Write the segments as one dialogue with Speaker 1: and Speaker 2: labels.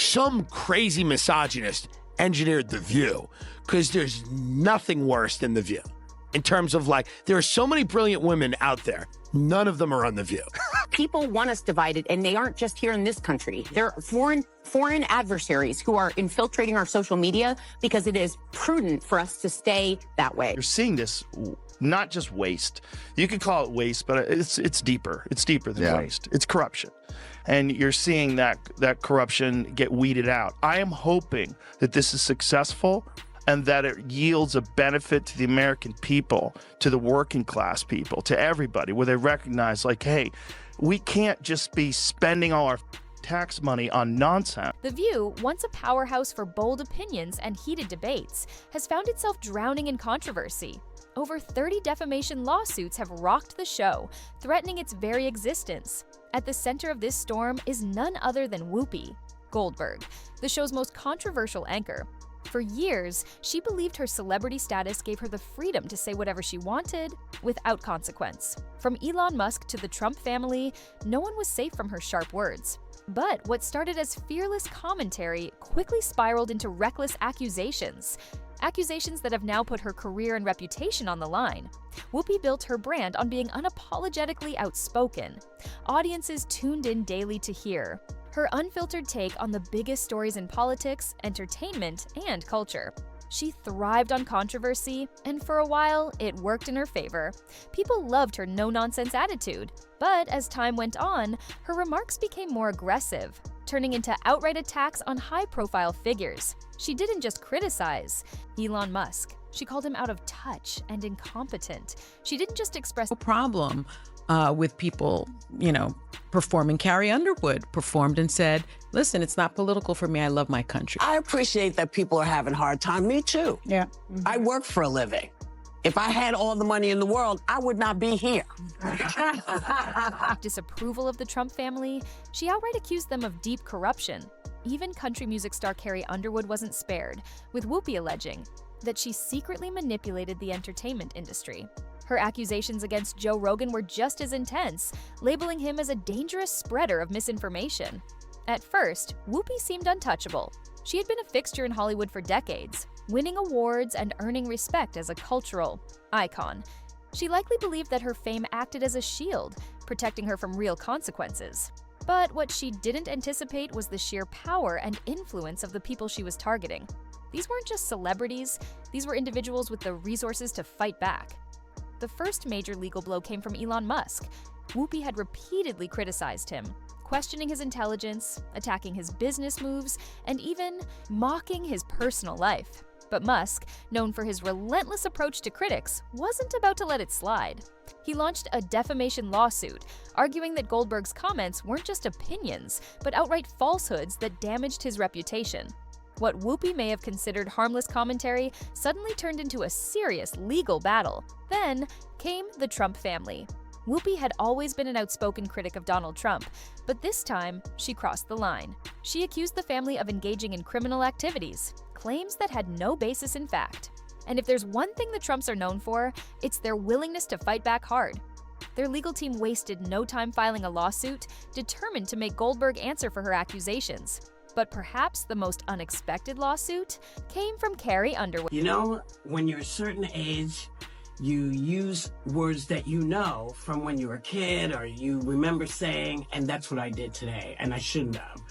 Speaker 1: some crazy misogynist engineered The View, because there's nothing worse than The View. In terms of like, there are so many brilliant women out there. None of them are on The View.
Speaker 2: People want us divided, and they aren't just here in this country. They're foreign adversaries who are infiltrating our social media because it is prudent for us to stay that way.
Speaker 3: You're seeing this, not just waste. You could call it waste, but it's deeper. It's deeper than waste. It's corruption. And you're seeing that corruption get weeded out. I am hoping that this is successful and that it yields a benefit to the American people, to the working class people, to everybody, where they recognize, like, hey, we can't just be spending all our tax money on nonsense.
Speaker 4: The View, once a powerhouse for bold opinions and heated debates, has found itself drowning in controversy. Over 30 defamation lawsuits have rocked the show, threatening its very existence. At the center of this storm is none other than Whoopi, Goldberg, the show's most controversial anchor. For years, she believed her celebrity status gave her the freedom to say whatever she wanted without consequence. From Elon Musk to the Trump family, no one was safe from her sharp words. But what started as fearless commentary quickly spiraled into reckless accusations. Accusations that have now put her career and reputation on the line. Whoopi built her brand on being unapologetically outspoken. Audiences tuned in daily to hear her unfiltered take on the biggest stories in politics, entertainment, and culture. She thrived on controversy, and for a while, it worked in her favor. People loved her no-nonsense attitude. But as time went on, her remarks became more aggressive, turning into outright attacks on high-profile figures. She didn't just criticize Elon Musk. She called him out of touch and incompetent. She didn't just express
Speaker 5: no problem with people, performing. Carrie Underwood performed and said, listen, it's not political for me. I love my country.
Speaker 6: I appreciate that people are having a hard time. Me too.
Speaker 5: Yeah.
Speaker 6: I work for a living. If I had all the money in the world, I would not be here.
Speaker 4: Disapproval of the Trump family, she outright accused them of deep corruption. Even country music star Carrie Underwood wasn't spared, with Whoopi alleging that she secretly manipulated the entertainment industry. Her accusations against Joe Rogan were just as intense, labeling him as a dangerous spreader of misinformation. At first, Whoopi seemed untouchable. She had been a fixture in Hollywood for decades, winning awards and earning respect as a cultural icon. She likely believed that her fame acted as a shield, protecting her from real consequences. But what she didn't anticipate was the sheer power and influence of the people she was targeting. These weren't just celebrities, these were individuals with the resources to fight back. The first major legal blow came from Elon Musk. Whoopi had repeatedly criticized him, questioning his intelligence, attacking his business moves, and even mocking his personal life. But Musk, known for his relentless approach to critics, wasn't about to let it slide. He launched a defamation lawsuit, arguing that Goldberg's comments weren't just opinions, but outright falsehoods that damaged his reputation. What Whoopi may have considered harmless commentary suddenly turned into a serious legal battle. Then came the Trump family. Whoopi had always been an outspoken critic of Donald Trump, but this time she crossed the line. She accused the family of engaging in criminal activities, claims that had no basis in fact. And if there's one thing the Trumps are known for, it's their willingness to fight back hard. Their legal team wasted no time filing a lawsuit, determined to make Goldberg answer for her accusations. But perhaps the most unexpected lawsuit came from Carrie Underwood.
Speaker 6: When you're a certain age, you use words that you know from when you were a kid or you remember saying, and that's what I did today, and I shouldn't have.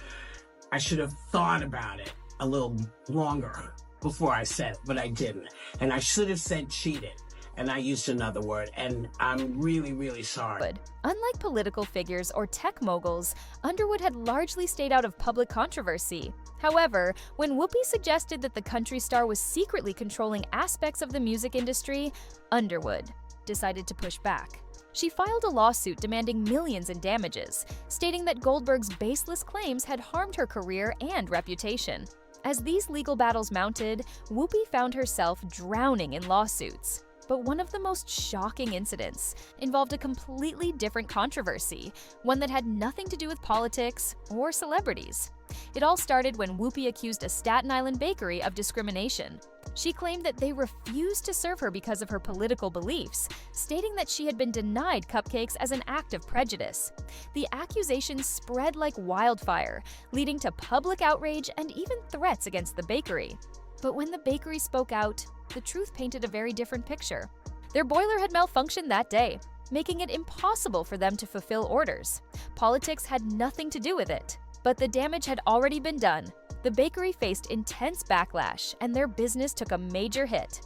Speaker 6: I should have thought about it a little longer before I said it, but I didn't. And I should have said cheated, and I used another word, and I'm really, really sorry.
Speaker 4: Unlike political figures or tech moguls, Underwood had largely stayed out of public controversy. However, when Whoopi suggested that the country star was secretly controlling aspects of the music industry, Underwood decided to push back. She filed a lawsuit demanding millions in damages, stating that Goldberg's baseless claims had harmed her career and reputation. As these legal battles mounted, Whoopi found herself drowning in lawsuits. But one of the most shocking incidents involved a completely different controversy, one that had nothing to do with politics or celebrities. It all started when Whoopi accused a Staten Island bakery of discrimination. She claimed that they refused to serve her because of her political beliefs, stating that she had been denied cupcakes as an act of prejudice. The accusations spread like wildfire, leading to public outrage and even threats against the bakery. But when the bakery spoke out, the truth painted a very different picture. Their boiler had malfunctioned that day, making it impossible for them to fulfill orders. Politics had nothing to do with it, but the damage had already been done. The bakery faced intense backlash, and their business took a major hit.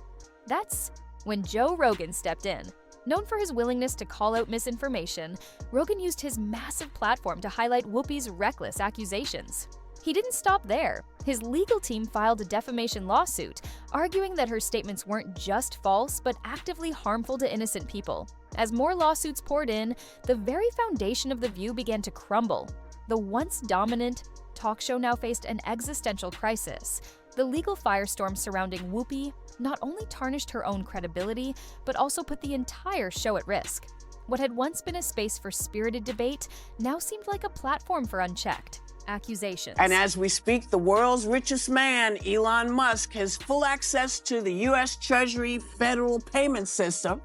Speaker 4: That's when Joe Rogan stepped in. Known for his willingness to call out misinformation, Rogan used his massive platform to highlight Whoopi's reckless accusations. He didn't stop there. His legal team filed a defamation lawsuit, arguing that her statements weren't just false, but actively harmful to innocent people. As more lawsuits poured in, the very foundation of The View began to crumble. The once dominant talk show now faced an existential crisis. The legal firestorm surrounding Whoopi not only tarnished her own credibility, but also put the entire show at risk. What had once been a space for spirited debate now seemed like a platform for unchecked accusations.
Speaker 6: And as we speak, the world's richest man, Elon Musk, has full access to the U.S. Treasury federal payment system,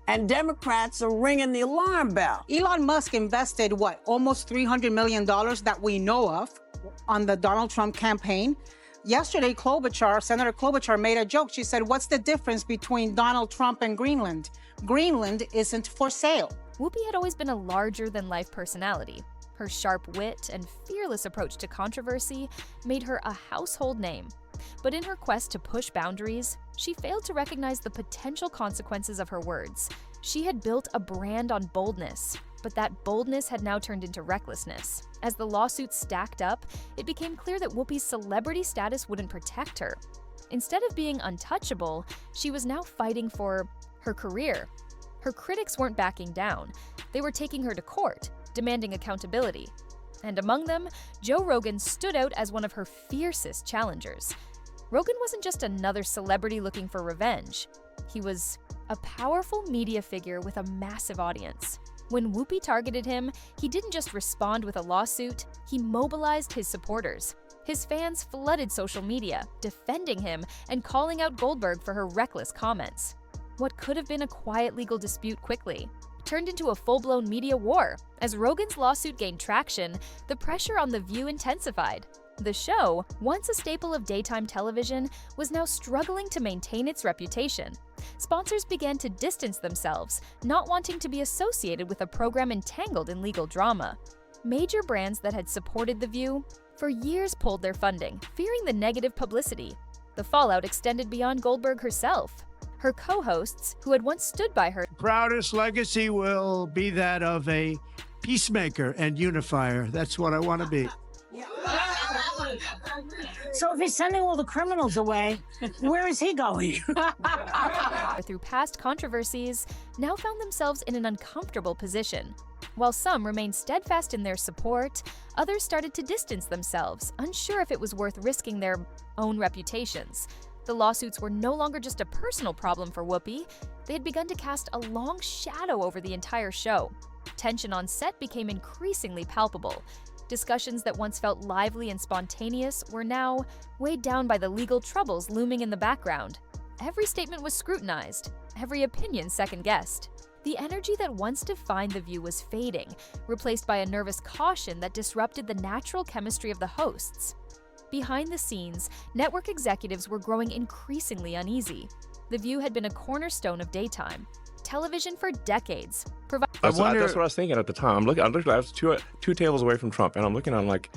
Speaker 6: and Democrats are ringing the alarm bell.
Speaker 7: Elon Musk invested, almost $300 million that we know of on the Donald Trump campaign. Yesterday, Senator Klobuchar made a joke. She said, what's the difference between Donald Trump and Greenland? Greenland isn't for sale.
Speaker 4: Whoopi had always been a larger-than-life personality. Her sharp wit and fearless approach to controversy made her a household name. But in her quest to push boundaries, she failed to recognize the potential consequences of her words. She had built a brand on boldness, but that boldness had now turned into recklessness. As the lawsuits stacked up, it became clear that Whoopi's celebrity status wouldn't protect her. Instead of being untouchable, she was now fighting for her career. Her critics weren't backing down. They were taking her to court, demanding accountability. And among them, Joe Rogan stood out as one of her fiercest challengers. Rogan wasn't just another celebrity looking for revenge. He was a powerful media figure with a massive audience. When Whoopi targeted him, he didn't just respond with a lawsuit, he mobilized his supporters. His fans flooded social media, defending him and calling out Goldberg for her reckless comments. What could have been a quiet legal dispute quickly turned into a full-blown media war. As Rogan's lawsuit gained traction, the pressure on The View intensified. The show, once a staple of daytime television, was now struggling to maintain its reputation. Sponsors began to distance themselves, not wanting to be associated with a program entangled in legal drama. Major brands that had supported The View for years pulled their funding, fearing the negative publicity. The fallout extended beyond Goldberg herself. Her co-hosts, who had once stood by her,
Speaker 8: proudest legacy will be that of a peacemaker and unifier. That's what I want to be.
Speaker 9: So if he's sending all the criminals away, where is he going?
Speaker 4: through past controversies, now found themselves in an uncomfortable position. While some remained steadfast in their support, others started to distance themselves, unsure if it was worth risking their own reputations. The lawsuits were no longer just a personal problem for Whoopi. They had begun to cast a long shadow over the entire show. Tension on set became increasingly palpable. Discussions that once felt lively and spontaneous were now weighed down by the legal troubles looming in the background. Every statement was scrutinized, every opinion second-guessed. The energy that once defined The View was fading, replaced by a nervous caution that disrupted the natural chemistry of the hosts. Behind the scenes, network executives were growing increasingly uneasy. The View had been a cornerstone of daytime television for decades.
Speaker 10: That's what I was thinking at the time. I was two tables away from Trump, and I'm looking. I'm like,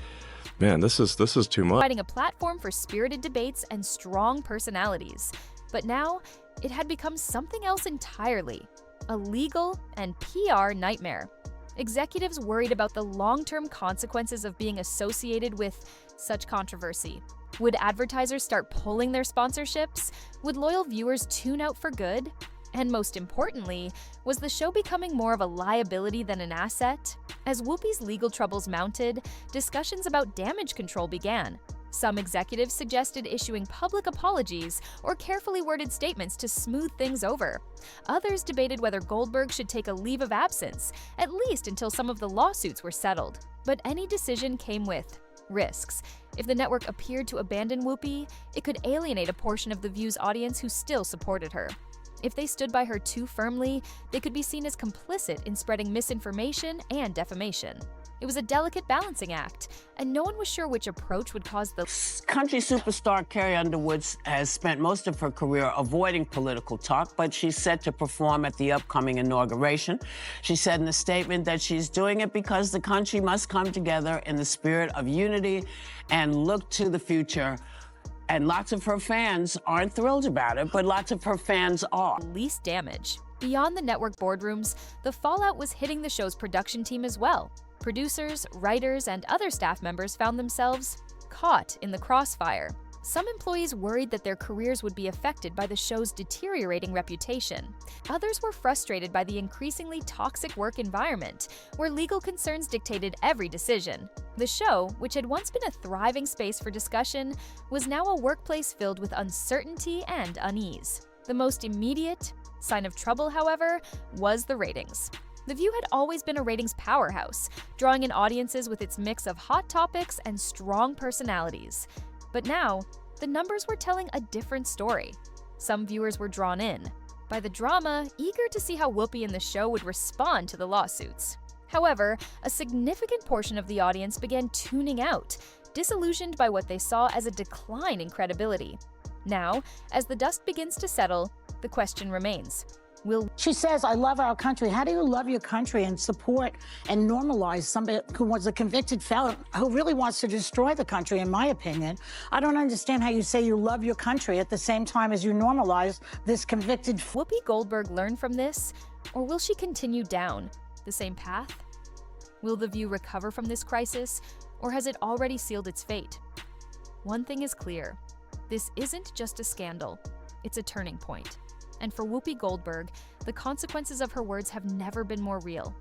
Speaker 10: man, this is too much.
Speaker 4: Providing a platform for spirited debates and strong personalities. But now, it had become something else entirely. A legal and PR nightmare. Executives worried about the long-term consequences of being associated with such controversy. Would advertisers start pulling their sponsorships? Would loyal viewers tune out for good? And most importantly, was the show becoming more of a liability than an asset? As Whoopi's legal troubles mounted, discussions about damage control began. Some executives suggested issuing public apologies or carefully worded statements to smooth things over. Others debated whether Goldberg should take a leave of absence, at least until some of the lawsuits were settled. But any decision came with Risks. If the network appeared to abandon Whoopi, it could alienate a portion of The View's audience who still supported her. If they stood by her too firmly, they could be seen as complicit in spreading misinformation and defamation. It was a delicate balancing act, and no one was sure which approach would cause the...
Speaker 6: Country superstar Carrie Underwood has spent most of her career avoiding political talk, but she's set to perform at the upcoming inauguration. She said in a statement that she's doing it because the country must come together in the spirit of unity and look to the future. And lots of her fans aren't thrilled about it, but lots of her fans are.
Speaker 4: Least damage. Beyond the network boardrooms, the fallout was hitting the show's production team as well. Producers, writers, and other staff members found themselves caught in the crossfire. Some employees worried that their careers would be affected by the show's deteriorating reputation. Others were frustrated by the increasingly toxic work environment, where legal concerns dictated every decision. The show, which had once been a thriving space for discussion, was now a workplace filled with uncertainty and unease. The most immediate sign of trouble, however, was the ratings. The View had always been a ratings powerhouse, drawing in audiences with its mix of hot topics and strong personalities. But now, the numbers were telling a different story. Some viewers were drawn in by the drama, eager to see how Whoopi and the show would respond to the lawsuits. However, a significant portion of the audience began tuning out, disillusioned by what they saw as a decline in credibility. Now, as the dust begins to settle, the question remains.
Speaker 9: She says, I love our country. How do you love your country and support and normalize somebody who was a convicted felon who really wants to destroy the country, in my opinion? I don't understand how you say you love your country at the same time as you normalize this convicted...
Speaker 4: Whoopi Goldberg learn from this, or will she continue down the same path? Will The View recover from this crisis, or has it already sealed its fate? One thing is clear. This isn't just a scandal. It's a turning point. And for Whoopi Goldberg, the consequences of her words have never been more real.